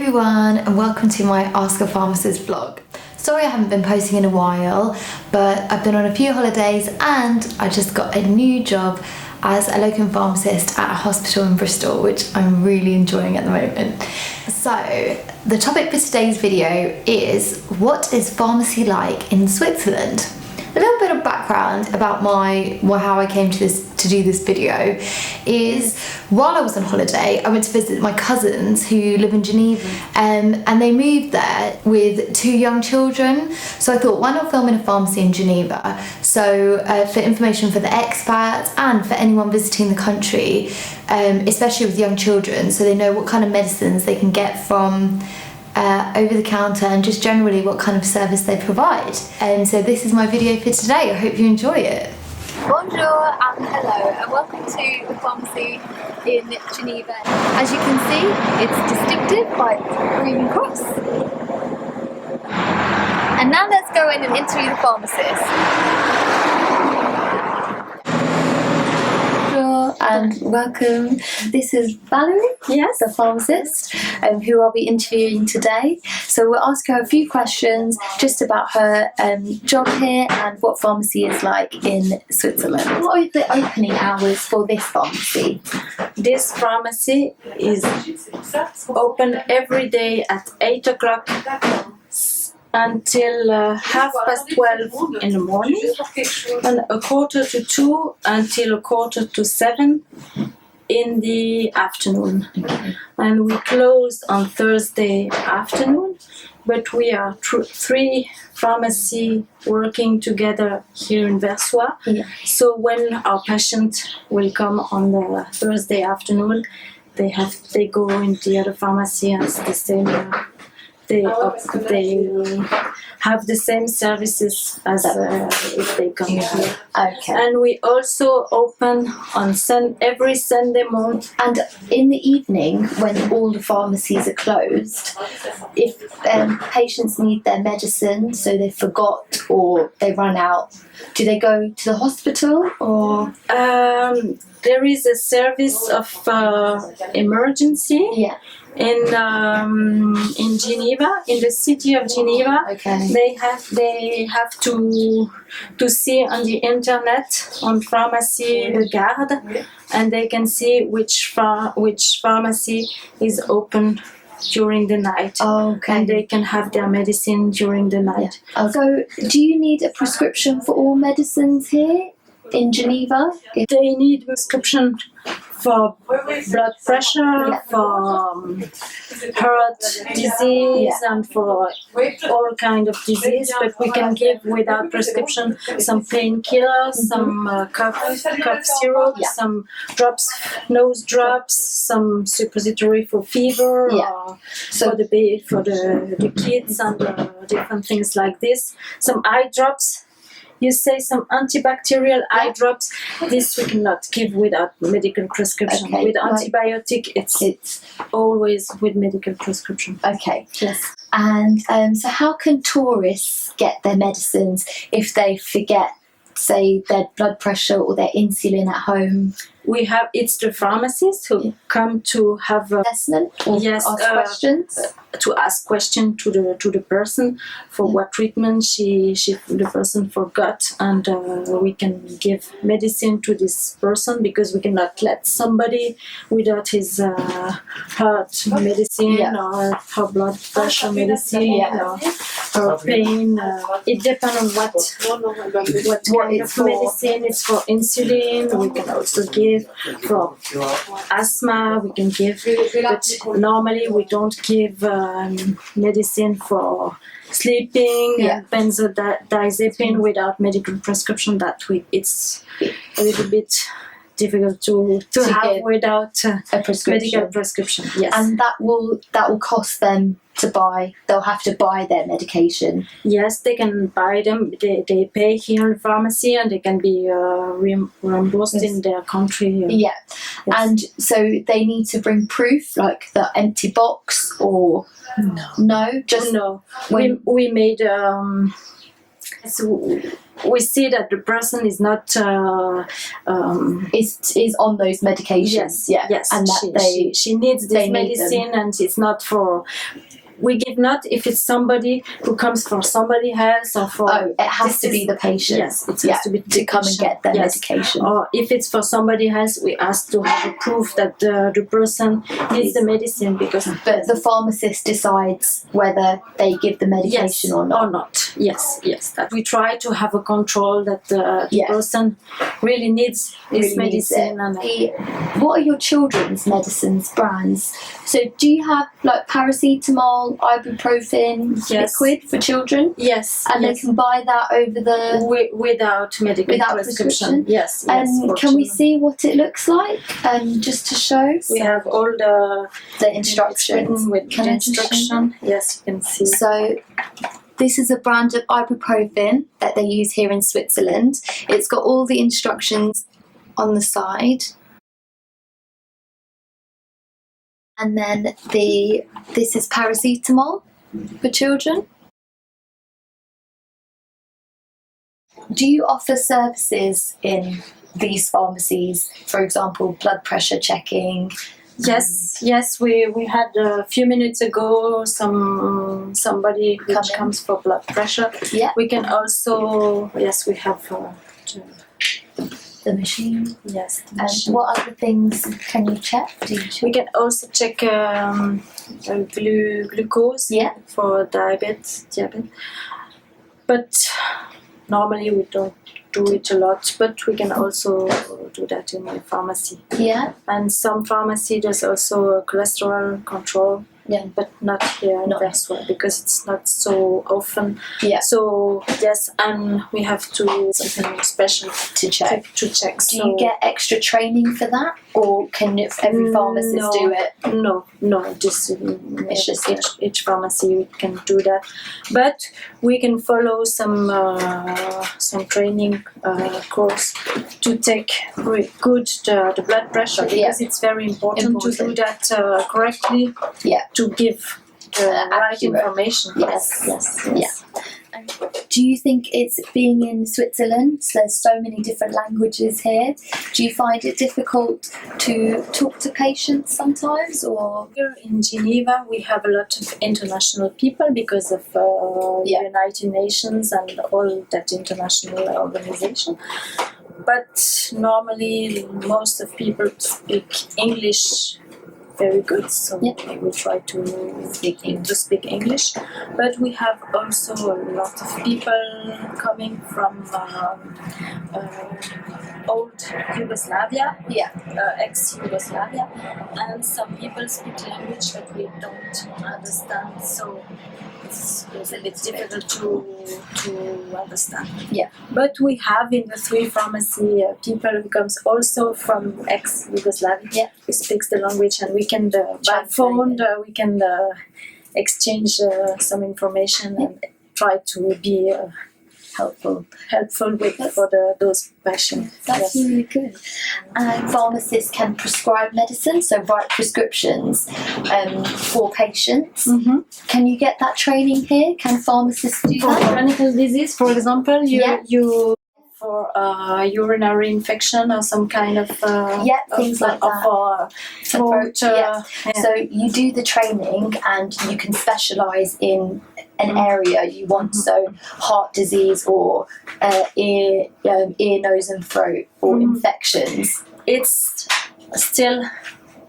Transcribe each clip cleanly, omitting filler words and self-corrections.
everyone and welcome to my Ask a Pharmacist vlog. Sorry I haven't been posting in a while, but I've been on a few holidays and I just got a new job as a locum pharmacist at a hospital in Bristol, which I'm really enjoying at the moment. So the topic for today's video is, what is pharmacy like in Switzerland? A little bit of background about how I came to do this video is, while I was on holiday, I went to visit my cousins who live in Geneva, and they moved there with 2 young children. So I thought, why not film in a pharmacy in Geneva? So for information for the expats and for anyone visiting the country, especially with young children, so they know what kind of medicines they can get from over the counter and just generally what kind of service they provide. And so this is my video for today. I hope you enjoy it. Bonjour and hello and welcome to the pharmacy in Geneva. As you can see, it's distinctive by its green cross. And now let's go in and interview the pharmacist. And welcome. This is Valerie, yes, the pharmacist, who I'll be interviewing today. So we'll ask her a few questions just about her job here and what pharmacy is like in Switzerland. What are the opening hours for this pharmacy? This pharmacy is open every day at 8 o'clock until 12:30 in the morning, and 1:45 until 6:45 in the afternoon. And we close on Thursday afternoon, but we are 3 pharmacies working together here in Versoix. Yeah. So when our patient will come on the Thursday afternoon, they go in the other pharmacy and it's the same. They have the same services as if they come here. Okay. And we also open on every Sunday morning. And in the evening, when all the pharmacies are closed, if patients need their medicine, so they forgot or they run out, do they go to the hospital or? There is a service of emergency. Yeah. In Geneva, in the city of Geneva. Okay. They have to see on the internet on Pharmacy Le Garde, and they can see which pharmacy is open during the night. Okay. And they can have their medicine during the night. Yeah. So do you need a prescription for all medicines here in Geneva? They need prescription for blood pressure, for heart disease, and for all kind of disease, but we can give without prescription some painkillers, some cough syrup, some drops, nose drops, some suppository for fever, or for the kids, and different things like this. Some eye drops. You say some antibacterial eye drops. This we cannot give without medical prescription. Okay. With antibiotic, it's always with medical prescription. Okay. Yes. And so how can tourists get their medicines if they forget, say, their blood pressure or their insulin at home? It's the pharmacists who come to have assessment or ask questions. To ask questions to the person for what treatment the person forgot, and we can give medicine to this person, because we cannot let somebody without his heart medicine or her blood pressure medicine or her pain. It depends on what kind of medicine. It's for insulin. We can also give for asthma. We can give, but normally we don't give medicine for sleeping and benzodiazepine without medical prescription. It's a little bit difficult to have without a medical prescription. Yes. And that will cost them to buy. They'll have to buy their medication. Yes, they can buy them. They pay here in pharmacy, and they can be reimbursed in their country. Yeah. Yes. And so they need to bring proof, like the empty box, or no, just no. We made. So we see that the person is not is on those medications. yes, and that she needs this need medicine, and it's not for. We give not if it's somebody who comes from somebody else or for. Oh, it has to be the patient. Yes, it has to be to come and get their medication. Or if it's for somebody else, we ask to have a proof that the person needs the medicine because. But the pharmacist decides whether they give the medication or not. Yes. That we try to have a control that the person really needs this medicine. What are your children's medicines brands? So do you have like paracetamol, ibuprofen liquid for children? Yes. And they can buy that over the without medical prescription. Yes. And can we see what it looks like? Just to show. We have all the instructions with the instruction. Yes, you can see. So this is a brand of ibuprofen that they use here in Switzerland. It's got all the instructions on the side. And then this is paracetamol for children. Do you offer services in these pharmacies? For example, blood pressure checking? Yes. We had a few minutes ago somebody which comes for blood pressure. Yeah. We can also we have the machine. Yes. The And machine. what other things can you check? We can also check glucose for diabetes. But normally we don't do it a lot, but we can also do that in the pharmacy. Yeah. And some pharmacy does also cholesterol control. Yeah. But not here in Verswell because it's not so often. Yeah. So yes, and we have to do something special to check. Do you get extra training for that, or can every pharmacist do it? No. Just each pharmacy can do that, but we can follow some training course to take good the blood pressure because it's very important to do that correctly. Yeah. To give the right information. Yes. Do you think it's being in Switzerland? There's so many different languages here. Do you find it difficult to talk to patients sometimes, or? Here in Geneva, we have a lot of international people because of United Nations and all that international organization. But normally, most of people speak English very good, so we will try to speak English. But we have also a lot of people coming from old Yugoslavia, ex-Yugoslavia, and some people speak language that we don't understand, so it's a bit difficult to understand. Yeah. But we have in the 3 pharmacy people who comes also from ex-Yugoslavia who speaks the language, and we can by phone we can exchange some information and try to be helpful with for those patients. That's really good. And pharmacists can prescribe medicine, so write prescriptions for patients. Mm-hmm. Can you get that training here? Can pharmacists do for that? Chronic disease, for example, you for urinary infection or some kind of things like that. Or throat. So you do the training and you can specialise in an area you want, so heart disease or ear, nose and throat or infections. It's still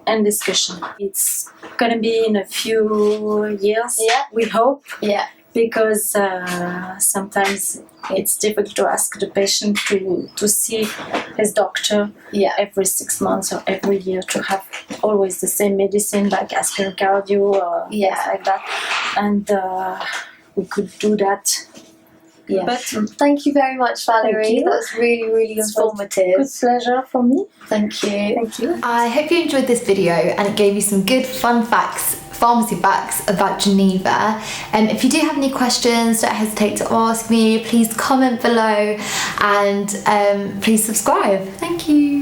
in discussion. It's going to be in a few years, we hope. Yeah. Because sometimes it's difficult to ask the patient to see his doctor every 6 months or every year to have always the same medicine like aspirin cardio or things like that. And we could do that. Yeah. But thank you very much, Valerie. That was really, really informative. Good pleasure for me. Thank you. Thank you. I hope you enjoyed this video and it gave you some good fun facts, pharmacy facts about Geneva. If you do have any questions, don't hesitate to ask me. Please comment below and please subscribe. Thank you.